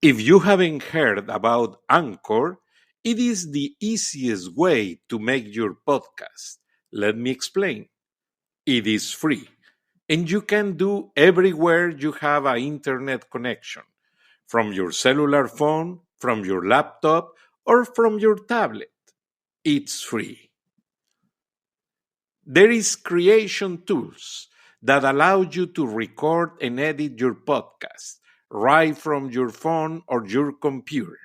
If you haven't heard about Anchor, it is the easiest way to make your podcast. Let me explain. It is free, and you can do everywhere you have an internet connection, from your cellular phone, from your laptop, or from your tablet. It's free. There is creation tools that allow you to record and edit your podcast right from your phone or your computer.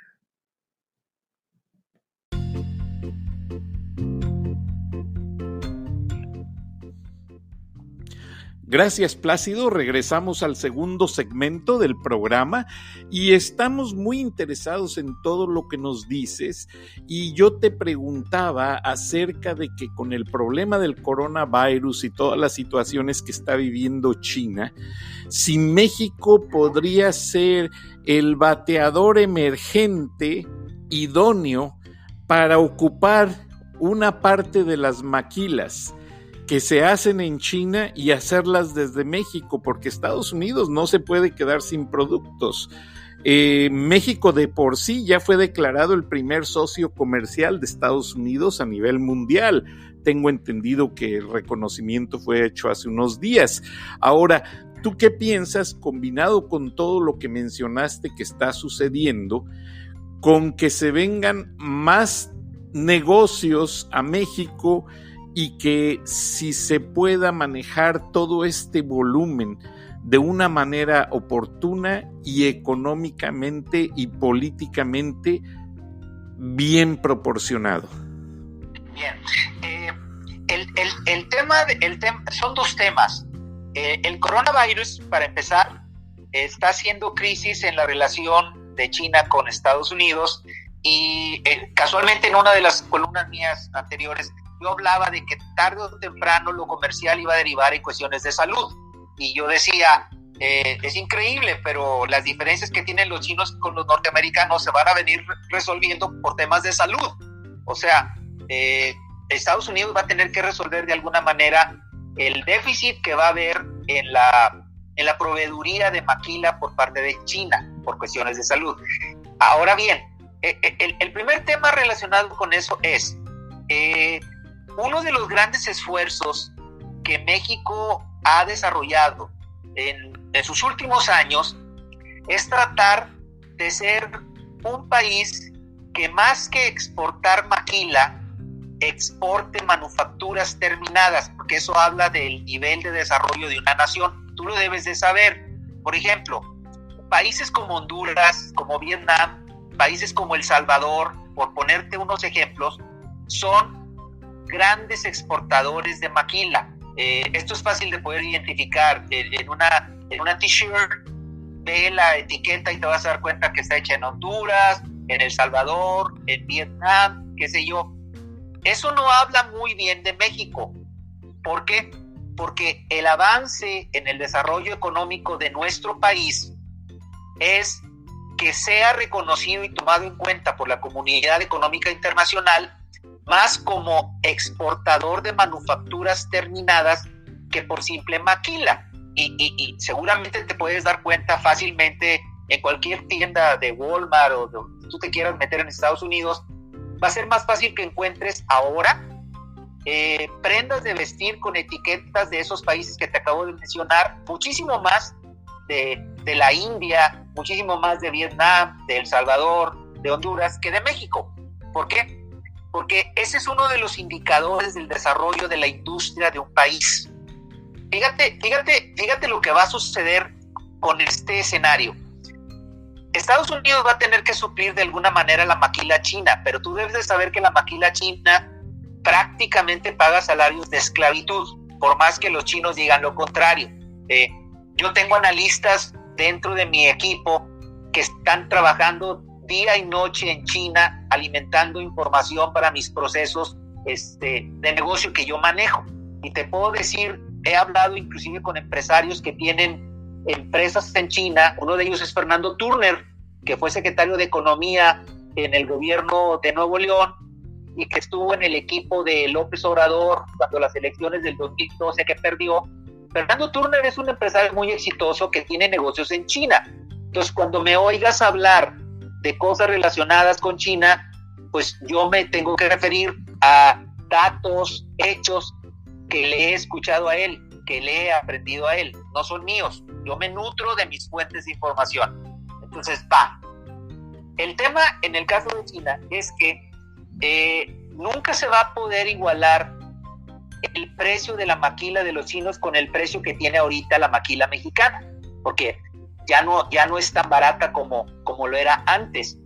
Gracias, Plácido. Regresamos al segundo segmento del programa y estamos muy interesados en todo lo que nos dices. Y yo te preguntaba acerca de que con el problema del coronavirus y todas las situaciones que está viviendo China, si México podría ser el bateador emergente idóneo para ocupar una parte de las maquilas que se hacen en China y hacerlas desde México, porque Estados Unidos no se puede quedar sin productos. México de por sí ya fue declarado el primer socio comercial de Estados Unidos a nivel mundial. Tengo entendido que el reconocimiento fue hecho hace unos días. Ahora, ¿tú qué piensas, combinado con todo lo que mencionaste que está sucediendo, con que se vengan más negocios a México y que si se pueda manejar todo este volumen de una manera oportuna y económicamente y políticamente bien proporcionado? Bien, el tema son dos temas. El coronavirus, para empezar, está haciendo crisis en la relación de China con Estados Unidos y casualmente en una de las columnas mías anteriores yo hablaba de que tarde o temprano lo comercial iba a derivar en cuestiones de salud. Y yo decía, es increíble, pero las diferencias que tienen los chinos con los norteamericanos se van a venir resolviendo por temas de salud. O sea, Estados Unidos va a tener que resolver de alguna manera el déficit que va a haber en la proveeduría de maquila por parte de China por cuestiones de salud. Ahora bien, el primer tema relacionado con eso es uno de los grandes esfuerzos que México ha desarrollado en sus últimos años es tratar de ser un país que más que exportar maquila, exporte manufacturas terminadas, porque eso habla del nivel de desarrollo de una nación. Tú lo debes de saber. Por ejemplo, países como Honduras, como Vietnam, países como El Salvador, por ponerte unos ejemplos, son grandes exportadores de maquila. Esto es fácil de poder identificar. En una t-shirt, ve la etiqueta y te vas a dar cuenta que está hecha en Honduras, en El Salvador, en Vietnam, qué sé yo. Eso no habla muy bien de México. ¿Por qué? Porque el avance en el desarrollo económico de nuestro país es que sea reconocido y tomado en cuenta por la comunidad económica internacional más como exportador de manufacturas terminadas que por simple maquila. Y seguramente te puedes dar cuenta fácilmente en cualquier tienda de Walmart o donde tú te quieras meter en Estados Unidos, va a ser más fácil que encuentres ahora prendas de vestir con etiquetas de esos países que te acabo de mencionar, muchísimo más de la India, muchísimo más de Vietnam, de El Salvador, de Honduras, que de México. ¿Por qué? Porque ese es uno de los indicadores del desarrollo de la industria de un país. Fíjate lo que va a suceder con este escenario. Estados Unidos va a tener que suplir de alguna manera la maquila china, pero tú debes de saber que la maquila china prácticamente paga salarios de esclavitud, por más que los chinos digan lo contrario. Yo tengo analistas dentro de mi equipo que están trabajando día y noche en China, alimentando información para mis procesos de negocio que yo manejo. Y te puedo decir, he hablado inclusive con empresarios que tienen empresas en China. Uno de ellos es Fernando Turner, que fue secretario de Economía en el gobierno de Nuevo León y que estuvo en el equipo de López Obrador cuando las elecciones del 2012 que perdió. Fernando Turner es un empresario muy exitoso que tiene negocios en China. Entonces, cuando me oigas hablar de cosas relacionadas con China, pues yo me tengo que referir a datos, hechos que le he escuchado a él, que le he aprendido a él, no son míos, yo me nutro de mis fuentes de información. Entonces, el tema en el caso de China es que nunca se va a poder igualar el precio de la maquila de los chinos con el precio que tiene ahorita la maquila mexicana, porque ya no es tan barata como lo era antes.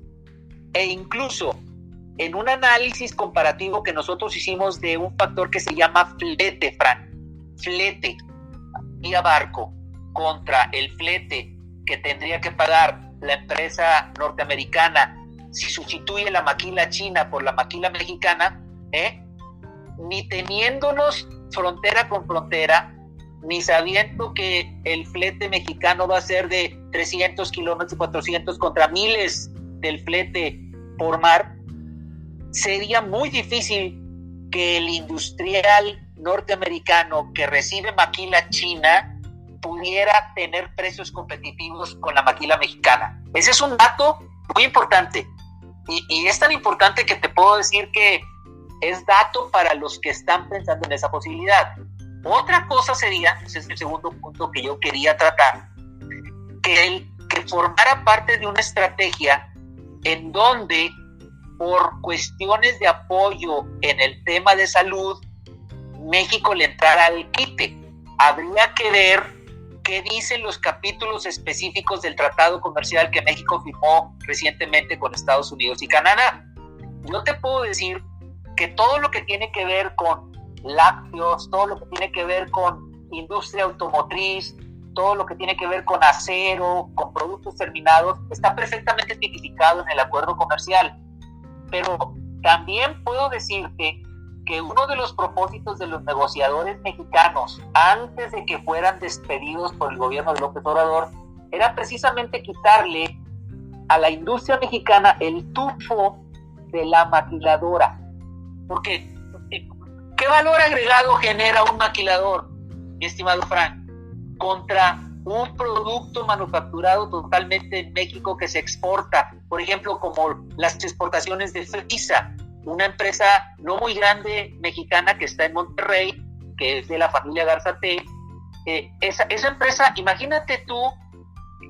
E incluso en un análisis comparativo que nosotros hicimos de un factor que se llama flete, flete vía barco contra el flete que tendría que pagar la empresa norteamericana si sustituye la maquila china por la maquila mexicana, ni teniéndonos frontera con frontera, ni sabiendo que el flete mexicano va a ser de 300 kilómetros y 400 contra miles del flete por mar, sería muy difícil que el industrial norteamericano que recibe maquila china pudiera tener precios competitivos con la maquila mexicana. Ese es un dato muy importante y es tan importante que te puedo decir que es dato para los que están pensando en esa posibilidad. Otra cosa sería, ese es el segundo punto que yo quería tratar, que formara parte de una estrategia en donde, por cuestiones de apoyo en el tema de salud, México le entrara al quite. Habría que ver qué dicen los capítulos específicos del tratado comercial que México firmó recientemente con Estados Unidos y Canadá. Yo te puedo decir que todo lo que tiene que ver con lácteos, todo lo que tiene que ver con industria automotriz, todo lo que tiene que ver con acero, con productos terminados, está perfectamente tipificado en el acuerdo comercial. Pero también puedo decirte que uno de los propósitos de los negociadores mexicanos, antes de que fueran despedidos por el gobierno de López Obrador, era precisamente quitarle a la industria mexicana el tufo de la maquiladora. Porque, ¿qué valor agregado genera un maquilador, mi estimado Frank, contra un producto manufacturado totalmente en México que se exporta? Por ejemplo, como las exportaciones de Frisa, una empresa no muy grande mexicana que está en Monterrey, que es de la familia Garzate. Esa empresa, imagínate tú,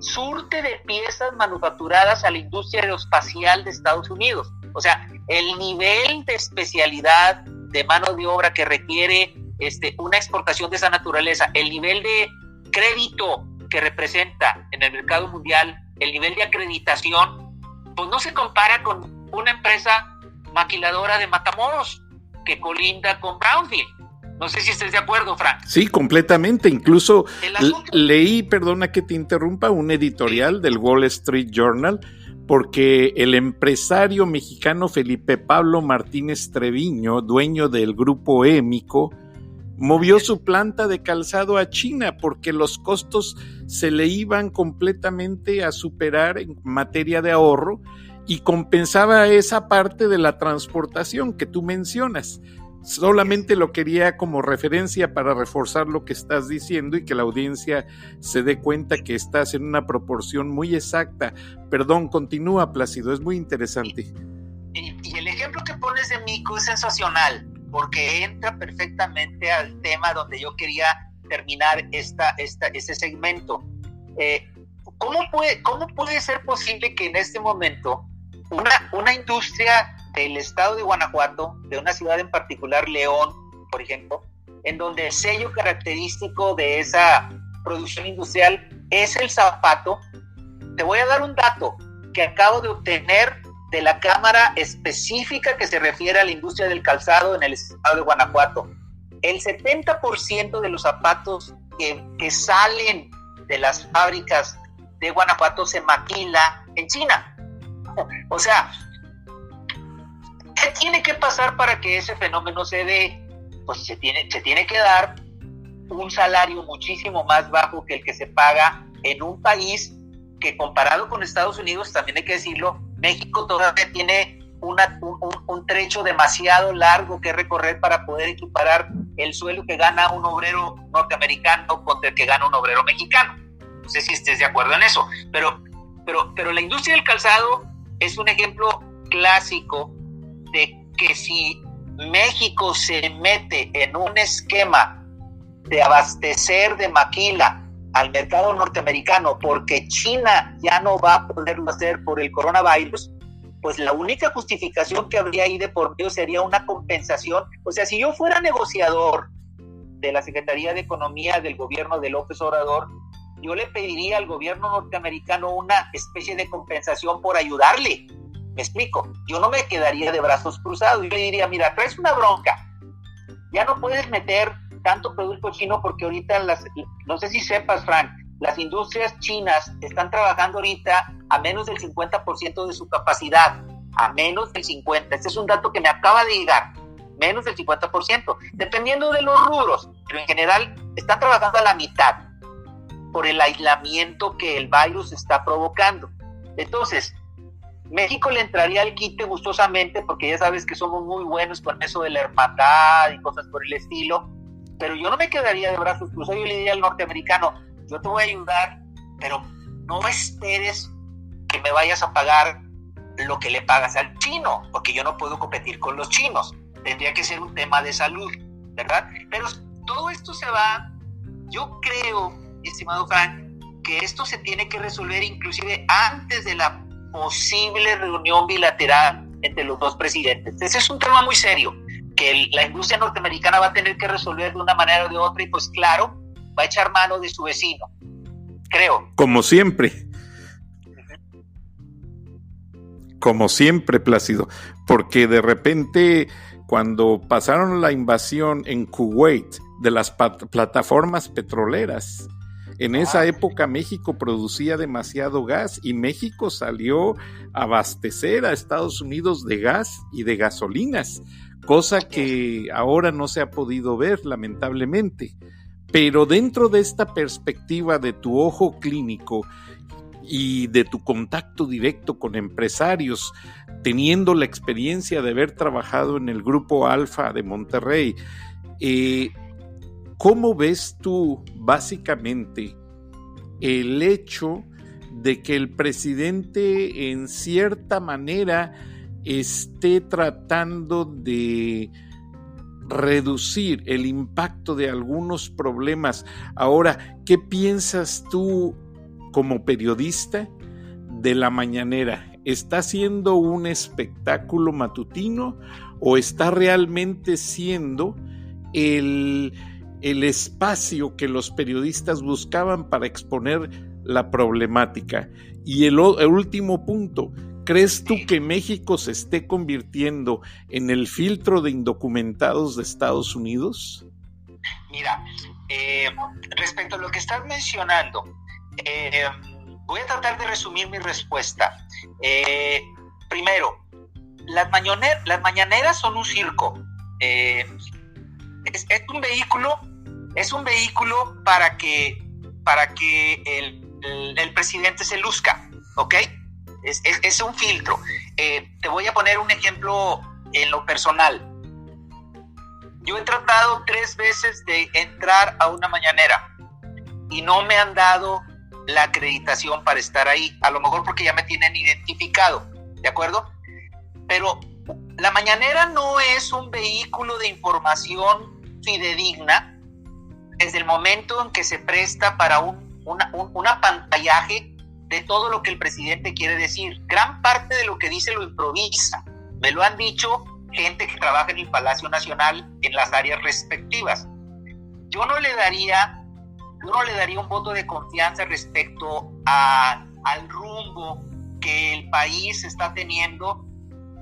surte de piezas manufacturadas a la industria aeroespacial de Estados Unidos. O sea, el nivel de especialidad de mano de obra que requiere una exportación de esa naturaleza, el nivel de crédito que representa en el mercado mundial, el nivel de acreditación, pues no se compara con una empresa maquiladora de Matamoros que colinda con Brownfield. No sé si estés de acuerdo, Frank. Sí, completamente. Incluso leí, perdona que te interrumpa, un editorial del Wall Street Journal, porque el empresario mexicano Felipe Pablo Martínez Treviño, dueño del grupo Émico, movió su planta de calzado a China porque los costos se le iban completamente a superar en materia de ahorro y compensaba esa parte de la transportación que tú mencionas. Solamente lo quería como referencia para reforzar lo que estás diciendo y que la audiencia se dé cuenta que estás en una proporción muy exacta. Perdón, continúa, Plácido, es muy interesante. Y el ejemplo que pones de Mico es sensacional, porque entra perfectamente al tema donde yo quería terminar ese segmento. ¿Cómo puede ser posible que en este momento una industria del estado de Guanajuato, de una ciudad en particular, León, por ejemplo, en donde el sello característico de esa producción industrial es el zapato? Te voy a dar un dato que acabo de obtener de la Cámara específica que se refiere a la industria del calzado en el estado de Guanajuato. El 70% de los zapatos que salen de las fábricas de Guanajuato se maquila en China. O sea, ¿qué tiene que pasar para que ese fenómeno se dé? Pues se tiene que dar un salario muchísimo más bajo que el que se paga en un país que, comparado con Estados Unidos, también hay que decirlo, México todavía tiene un trecho demasiado largo que recorrer para poder equiparar el sueldo que gana un obrero norteamericano contra el que gana un obrero mexicano. No sé si estés de acuerdo en eso, pero Pero la industria del calzado es un ejemplo clásico de que si México se mete en un esquema de abastecer de maquila al mercado norteamericano porque China ya no va a poderlo hacer por el coronavirus, pues la única justificación que habría ahí de por medio sería una compensación. O sea, si yo fuera negociador de la Secretaría de Economía del gobierno de López Obrador, yo le pediría al gobierno norteamericano una especie de compensación por ayudarle. Me explico, yo no me quedaría de brazos cruzados, yo le diría, mira, traes una bronca, ya no puedes meter tanto producto chino porque ahorita, no sé si sepas, Frank, las industrias chinas están trabajando ahorita a menos del 50% de su capacidad, a menos del 50%, este es un dato que me acaba de llegar, menos del 50%, dependiendo de los rubros, pero en general están trabajando a la mitad por el aislamiento que el virus está provocando. Entonces, México le entraría al quite gustosamente porque ya sabes que somos muy buenos con eso de la hermandad y cosas por el estilo, pero yo no me quedaría de brazos cruzados. Yo le diría al norteamericano, yo te voy a ayudar, pero no esperes que me vayas a pagar lo que le pagas al chino, porque yo no puedo competir con los chinos, tendría que ser un tema de salud, ¿verdad? Pero todo esto se va, yo creo, estimado Frank, que esto se tiene que resolver inclusive antes de la posible reunión bilateral entre los dos presidentes. Ese es un tema muy serio que la industria norteamericana va a tener que resolver de una manera o de otra y pues claro, va a echar mano de su vecino, creo. Como siempre, Plácido, porque de repente cuando pasaron la invasión en Kuwait de las plataformas petroleras, en esa época México producía demasiado gas y México salió a abastecer a Estados Unidos de gas y de gasolinas, cosa que ahora no se ha podido ver, lamentablemente. Pero dentro de esta perspectiva de tu ojo clínico y de tu contacto directo con empresarios, teniendo la experiencia de haber trabajado en el Grupo Alfa de Monterrey, ¿cómo ves tú básicamente el hecho de que el presidente en cierta manera esté tratando de reducir el impacto de algunos problemas? Ahora, ¿qué piensas tú como periodista de la mañanera? ¿Está siendo un espectáculo matutino o está realmente siendo el espacio que los periodistas buscaban para exponer la problemática? Y el último punto, ¿crees tú que México se esté convirtiendo en el filtro de indocumentados de Estados Unidos? Mira, respecto a lo que estás mencionando, voy a tratar de resumir mi respuesta. Primero, las mañaneras son un circo. Es un vehículo para que el presidente se luzca, ¿ok? Es un filtro. Te voy a poner un ejemplo en lo personal. Yo he tratado 3 veces de entrar a una mañanera y no me han dado la acreditación para estar ahí, a lo mejor porque ya me tienen identificado, ¿de acuerdo? Pero la mañanera no es un vehículo de información fidedigna desde el momento en que se presta para un apantallaje de todo lo que el presidente quiere decir. Gran parte de lo que dice lo improvisa. Me lo han dicho gente que trabaja en el Palacio Nacional en las áreas respectivas. Yo no le daría un voto de confianza respecto al rumbo que el país está teniendo,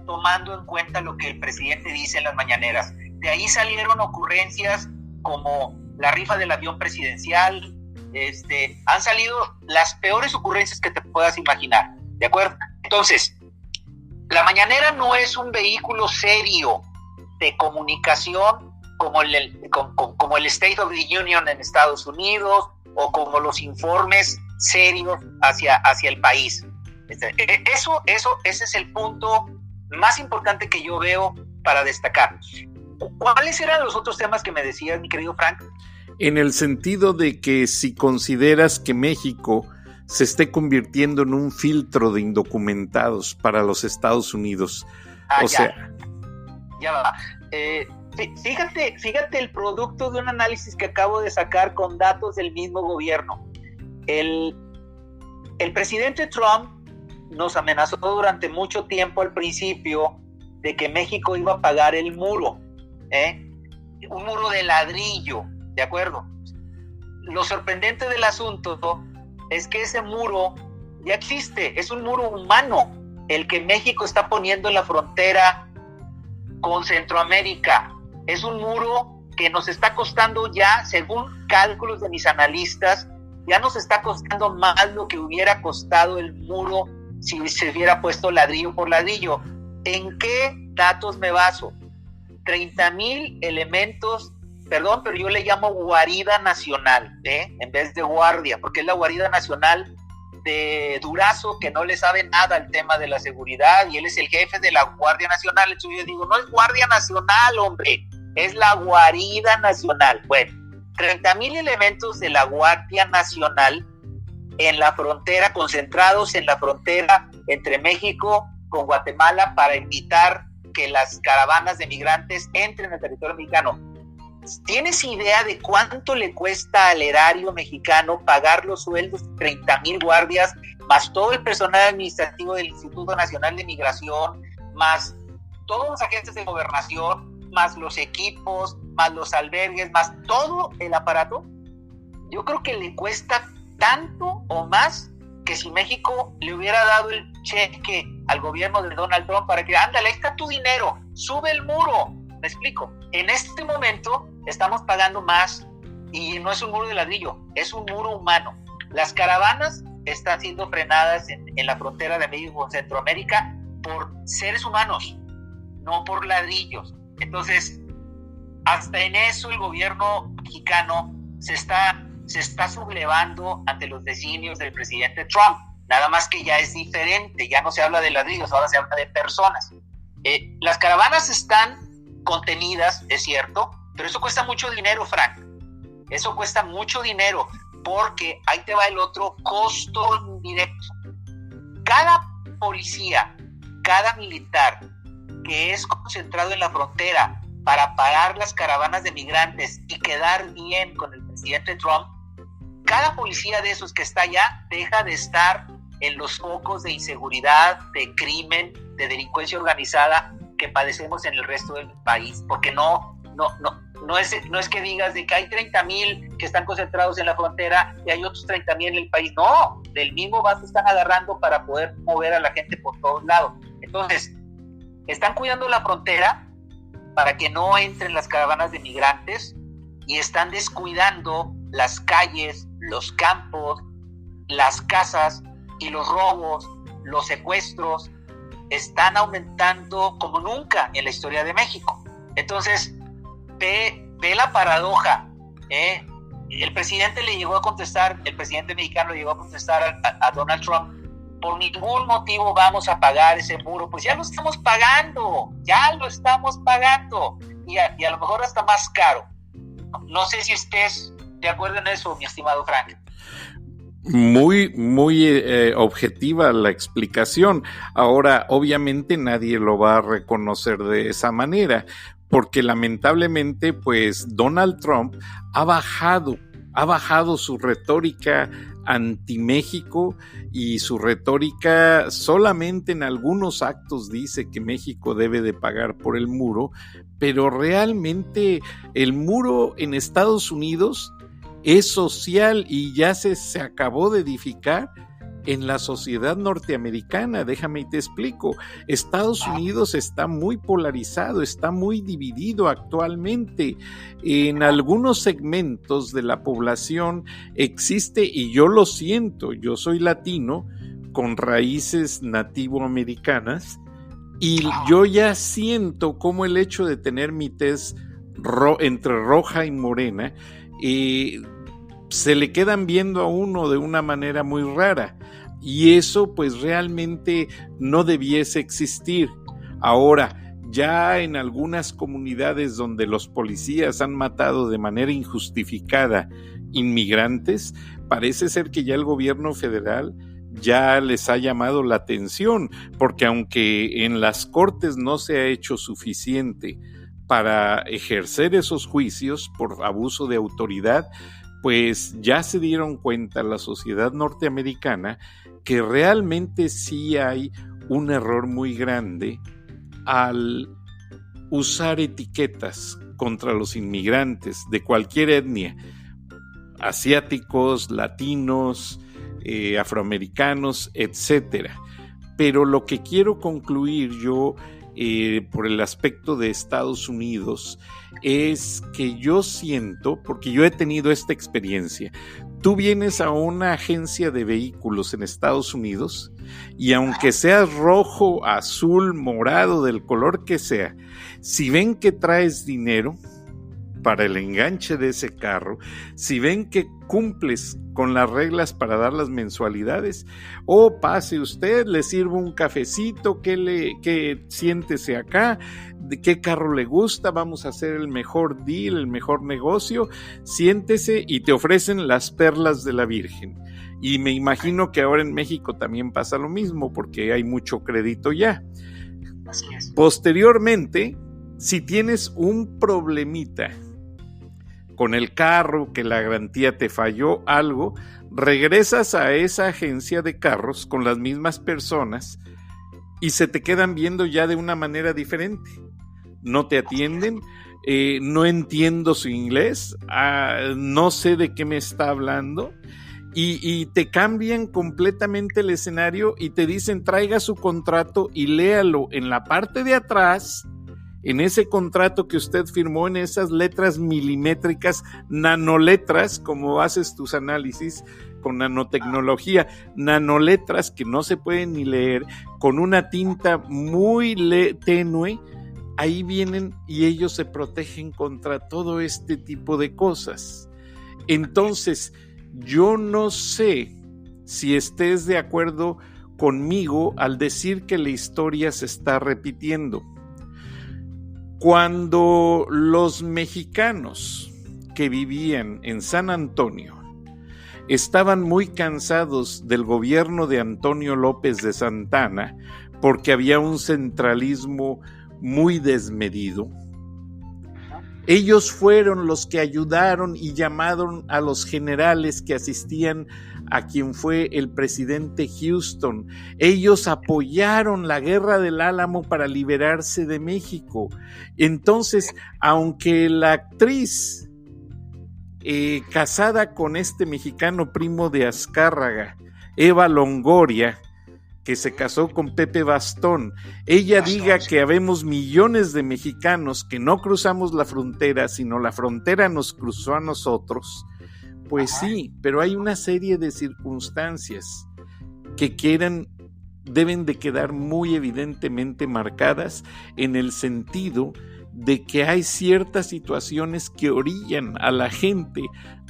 tomando en cuenta lo que el presidente dice en las mañaneras. De ahí salieron ocurrencias como la rifa del avión presidencial. Han salido las peores ocurrencias que te puedas imaginar, ¿de acuerdo? Entonces, la mañanera no es un vehículo serio de comunicación como el State of the Union en Estados Unidos o como los informes serios hacia el país. Ese es el punto más importante que yo veo para destacar. ¿Cuáles eran los otros temas que me decías, mi querido Frank? En el sentido de que si consideras que México se esté convirtiendo en un filtro de indocumentados para los Estados Unidos. Ya va. Fíjate el producto de un análisis que acabo de sacar con datos del mismo gobierno. El presidente Trump nos amenazó durante mucho tiempo al principio de que México iba a pagar el muro, un muro de ladrillo, ¿de acuerdo? Lo sorprendente del asunto es que ese muro ya existe, es un muro humano, el que México está poniendo en la frontera con Centroamérica. Es un muro que nos está costando ya, según cálculos de mis analistas, ya nos está costando más lo que hubiera costado el muro si se hubiera puesto ladrillo por ladrillo. ¿En qué datos me baso? 30,000 elementos, perdón, pero yo le llamo guarida nacional, en vez de guardia, porque es la guarida nacional de Durazo, que no le sabe nada al tema de la seguridad, y él es el jefe de la Guardia Nacional. Entonces yo digo, no es Guardia Nacional, hombre, es la guarida nacional. Bueno, 30,000 elementos de la Guardia Nacional en la frontera, concentrados en la frontera entre México con Guatemala para evitar que las caravanas de migrantes entren al territorio mexicano. ¿Tienes idea de cuánto le cuesta al erario mexicano pagar los sueldos de 30,000 guardias, más todo el personal administrativo del Instituto Nacional de Migración, más todos los agentes de gobernación, más los equipos, más los albergues, más todo el aparato? Yo creo que le cuesta tanto o más que si México le hubiera dado el cheque al gobierno de Donald Trump para que, ándale, ahí está tu dinero, sube el muro. ¿Me explico? En este momento estamos pagando más, y no es un muro de ladrillo, es un muro humano. Las caravanas están siendo frenadas en la frontera de México con Centroamérica por seres humanos, no por ladrillos. Entonces, hasta en eso el gobierno mexicano se está sublevando ante los designios del presidente Trump. Nada más que ya es diferente, ya no se habla de ladrillos, ahora se habla de personas. Las caravanas están contenidas, es cierto, pero eso cuesta mucho dinero, Frank. Eso cuesta mucho dinero, porque ahí te va el otro costo indirecto. Cada policía, cada militar que es concentrado en la frontera para parar las caravanas de migrantes y quedar bien con el presidente Trump, cada policía de esos que está allá deja de estar en los focos de inseguridad, de crimen, de delincuencia organizada que padecemos en el resto del país, porque no es que digas de que hay 30,000 que están concentrados en la frontera y hay otros 30,000 en el país. No, del mismo vaso están agarrando para poder mover a la gente por todos lados. Entonces, están cuidando la frontera para que no entren las caravanas de migrantes y están descuidando las calles, los campos, las casas, y los robos, los secuestros están aumentando como nunca en la historia de México. Entonces, ve la paradoja. El presidente mexicano le llegó a contestar a Donald Trump: por ningún motivo vamos a pagar ese muro. Pues ya lo estamos pagando, y a lo mejor hasta más caro. No sé si estés de acuerdo en eso, mi estimado Frank. Muy objetiva la explicación. Ahora, obviamente nadie lo va a reconocer de esa manera, porque lamentablemente, pues, Donald Trump ha bajado su retórica anti-México, y su retórica solamente en algunos actos dice que México debe de pagar por el muro, pero realmente el muro en Estados Unidos es social y ya se acabó de edificar en la sociedad norteamericana. Déjame y te explico. Estados Unidos está muy polarizado, está muy dividido actualmente. En algunos segmentos de la población existe, y yo lo siento, yo soy latino con raíces nativoamericanas, y yo ya siento como el hecho de tener mi tez entre roja y morena, se le quedan viendo a uno de una manera muy rara, y eso pues realmente no debiese existir. Ahora, ya en algunas comunidades donde los policías han matado de manera injustificada inmigrantes, parece ser que ya el gobierno federal ya les ha llamado la atención, porque aunque en las cortes no se ha hecho suficiente para ejercer esos juicios por abuso de autoridad, pues ya se dieron cuenta la sociedad norteamericana que realmente sí hay un error muy grande al usar etiquetas contra los inmigrantes de cualquier etnia, asiáticos, latinos, afroamericanos, etcétera. Pero lo que quiero concluir yo por el aspecto de Estados Unidos es que yo siento, porque yo he tenido esta experiencia, tú vienes a una agencia de vehículos en Estados Unidos y aunque seas rojo, azul, morado, del color que sea, si ven que traes dinero para el enganche de ese carro, si ven que cumples con las reglas para dar las mensualidades, pase usted, le sirvo un cafecito, que siéntese acá, de qué carro le gusta, vamos a hacer el mejor deal, el mejor negocio, siéntese, y te ofrecen las perlas de la Virgen. Y me imagino que ahora en México también pasa lo mismo, porque hay mucho crédito ya. Así es. Posteriormente, si tienes un problemita con el carro, que la garantía te falló, algo, regresas a esa agencia de carros con las mismas personas y se te quedan viendo ya de una manera diferente. No te atienden, no entiendo su inglés, no sé de qué me está hablando, y te cambian completamente el escenario y te dicen traiga su contrato y léalo en la parte de atrás. En ese contrato que usted firmó, en esas letras milimétricas, nanoletras, como haces tus análisis con nanotecnología, nanoletras que no se pueden ni leer, con una tinta muy tenue, ahí vienen y ellos se protegen contra todo este tipo de cosas. Entonces, yo no sé si estés de acuerdo conmigo al decir que la historia se está repitiendo. Cuando los mexicanos que vivían en San Antonio estaban muy cansados del gobierno de Antonio López de Santana, porque había un centralismo muy desmedido, ellos fueron los que ayudaron y llamaron a los generales que asistían a quien fue el presidente Houston. Ellos apoyaron la guerra del Álamo para liberarse de México. Entonces, aunque la actriz casada con este mexicano primo de Azcárraga, Eva Longoria, que se casó con Pepe Bastón, ella diga que habemos millones de mexicanos que no cruzamos la frontera, sino la frontera nos cruzó a nosotros, pues sí, pero hay una serie de circunstancias que deben de quedar muy evidentemente marcadas en el sentido de que hay ciertas situaciones que orillan a la gente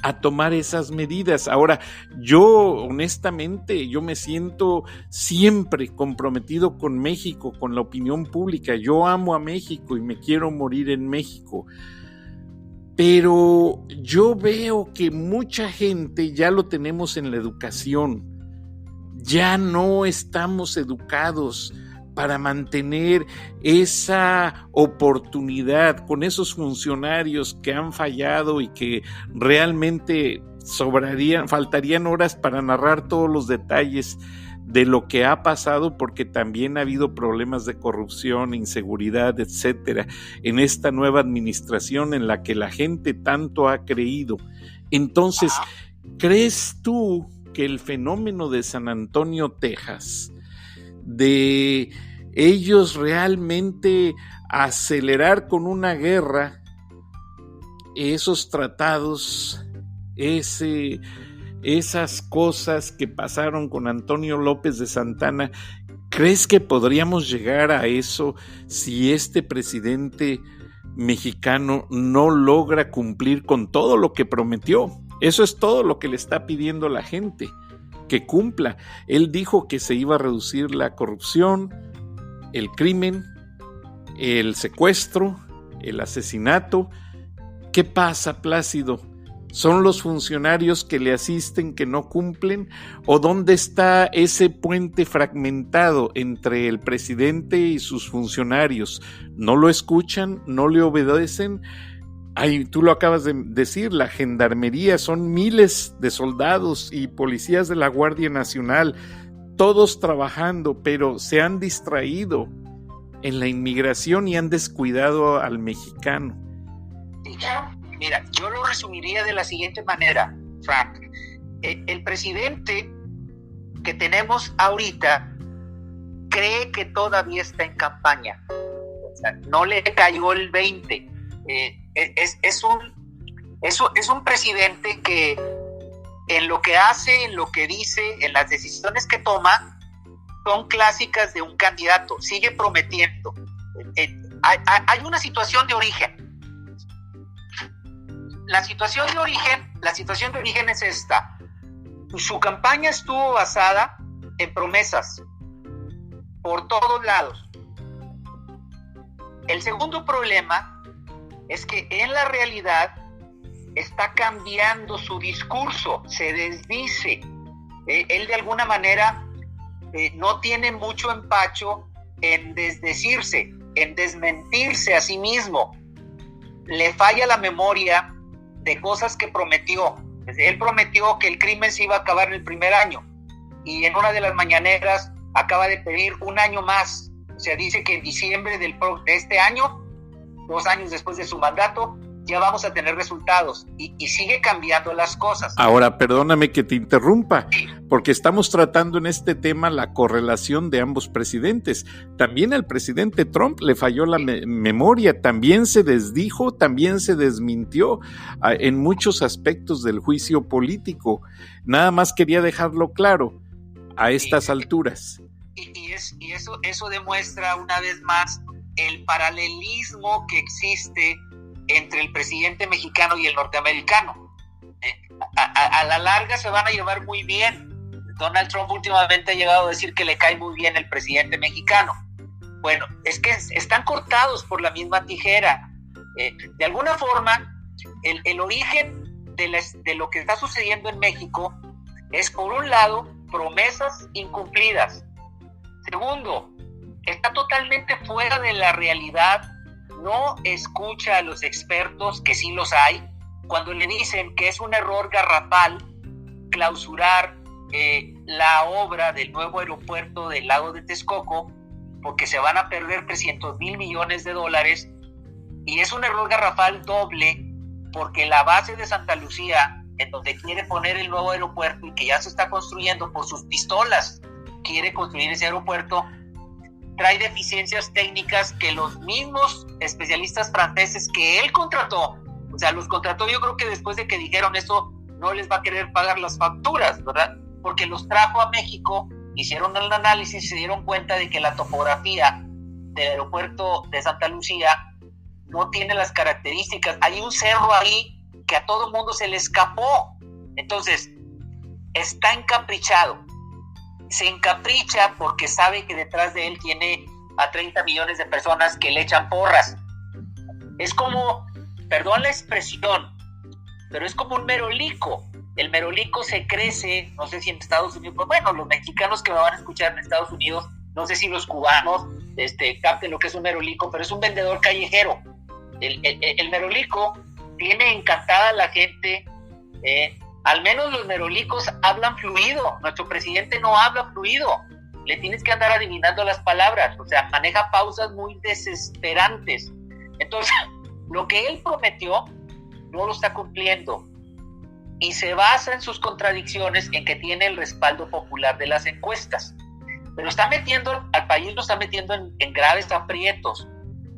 a tomar esas medidas. Ahora, yo honestamente, yo me siento siempre comprometido con México, con la opinión pública. Yo amo a México y me quiero morir en México. Pero yo veo que mucha gente ya lo tenemos en la educación. Ya no estamos educados para mantener esa oportunidad con esos funcionarios que han fallado y que realmente faltarían horas para narrar todos los detalles de lo que ha pasado, porque también ha habido problemas de corrupción, inseguridad, etcétera, en esta nueva administración en la que la gente tanto ha creído. Entonces, ¿crees tú que el fenómeno de San Antonio, Texas, de ellos realmente acelerar con una guerra esos tratados, esas cosas que pasaron con Antonio López de Santana, crees que podríamos llegar a eso si este presidente mexicano no logra cumplir con todo lo que prometió? Eso es todo lo que le está pidiendo la gente, que cumpla. Él dijo que se iba a reducir la corrupción, el crimen, el secuestro, el asesinato. ¿Qué pasa, Plácido? ¿Son los funcionarios que le asisten que no cumplen? ¿O dónde está ese puente fragmentado entre el presidente y sus funcionarios? ¿No lo escuchan? ¿No le obedecen? Ay, tú lo acabas de decir, la gendarmería, son miles de soldados y policías de la Guardia Nacional, todos trabajando, pero se han distraído en la inmigración y han descuidado al mexicano. Mira, yo lo resumiría de la siguiente manera, Frank. El presidente que tenemos ahorita cree que todavía está en campaña. O sea, no le cayó el 20. Es un presidente que en lo que hace, en lo que dice, en las decisiones que toma, son clásicas de un candidato. Sigue prometiendo. Hay una situación de origen. La situación de origen es esta. Su campaña estuvo basada en promesas por todos lados. El segundo problema es que en la realidad está cambiando su discurso, se desdice. Él de alguna manera no tiene mucho empacho en desdecirse, en desmentirse a sí mismo. Le falla la memoria de cosas que prometió. Él prometió que el crimen se iba a acabar en el primer año y en una de las mañaneras acaba de pedir un año más. O sea, dice que en diciembre de este año, 2 años después de su mandato, ya vamos a tener resultados y sigue cambiando las cosas. Ahora, perdóname que te interrumpa, sí, porque estamos tratando en este tema la correlación de ambos presidentes. También al presidente Trump le falló la memoria, también se desdijo, también se desmintió en muchos aspectos del juicio político. Nada más quería dejarlo claro a estas alturas. Y eso demuestra una vez más el paralelismo que existe entre el presidente mexicano y el norteamericano. A la larga se van a llevar muy bien. Donald Trump últimamente ha llegado a decir que le cae muy bien el presidente mexicano. Bueno, es que están cortados por la misma tijera. De alguna forma, el origen de lo que está sucediendo en México es, por un lado, promesas incumplidas. Segundo, está totalmente fuera de la realidad. No escucha a los expertos, que sí los hay, cuando le dicen que es un error garrafal clausurar la obra del nuevo aeropuerto del lago de Texcoco, porque se van a perder $300 millones, y es un error garrafal doble, porque la base de Santa Lucía, en donde quiere poner el nuevo aeropuerto y que ya se está construyendo por sus pistolas, quiere construir ese aeropuerto, trae deficiencias técnicas que los mismos especialistas franceses que él contrató, o sea, los contrató, yo creo que después de que dijeron eso, no les va a querer pagar las facturas, ¿verdad? Porque los trajo a México, hicieron el análisis y se dieron cuenta de que la topografía del aeropuerto de Santa Lucía no tiene las características. Hay un cerro ahí que a todo mundo se le escapó. Entonces, está encaprichado. Se encapricha porque sabe que detrás de él tiene a 30 millones de personas que le echan porras. Es como, perdón la expresión, pero es como un merolico. El merolico se crece, no sé si en Estados Unidos, pues bueno, los mexicanos que me van a escuchar en Estados Unidos, no sé si los cubanos capten lo que es un merolico, pero es un vendedor callejero. El merolico tiene encantada a la gente. Al menos los merolicos hablan fluido. Nuestro presidente no habla fluido. Le tienes que andar adivinando las palabras. O sea, maneja pausas muy desesperantes. Entonces, lo que él prometió no lo está cumpliendo. Y se basa en sus contradicciones en que tiene el respaldo popular de las encuestas. Pero está metiendo al país, lo está metiendo en graves aprietos.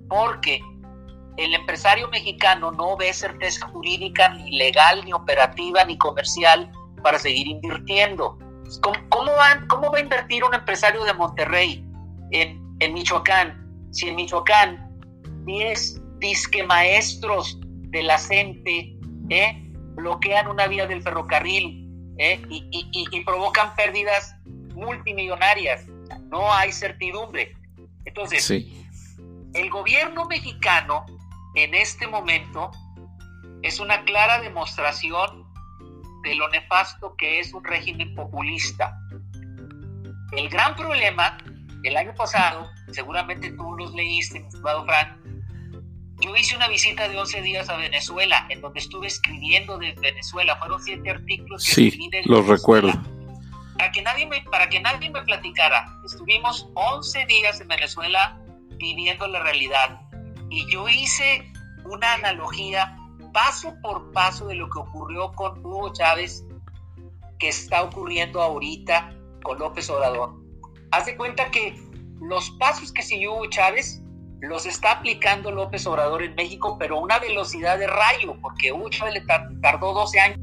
Porque el empresario mexicano no ve certeza jurídica, ni legal, ni operativa, ni comercial para seguir invirtiendo. ¿Cómo va a invertir un empresario de Monterrey en Michoacán? Si en Michoacán 10 disque maestros de la CENTE bloquean una vía del ferrocarril y provocan pérdidas multimillonarias. No hay certidumbre. Entonces, sí, el gobierno mexicano en este momento es una clara demostración de lo nefasto que es un régimen populista. El gran problema, el año pasado, seguramente tú los leíste, mi estimado Frank, yo hice una visita de 11 días a Venezuela, en donde estuve escribiendo de Venezuela. Fueron 7 artículos que escribí de los recuerdo. Para que nadie me platicara. Estuvimos 11 días en Venezuela viviendo la realidad. Y yo hice una analogía paso por paso de lo que ocurrió con Hugo Chávez, que está ocurriendo ahorita con López Obrador. Haz de cuenta que los pasos que siguió Hugo Chávez los está aplicando López Obrador en México, pero a una velocidad de rayo, porque Hugo Chávez le tardó 12 años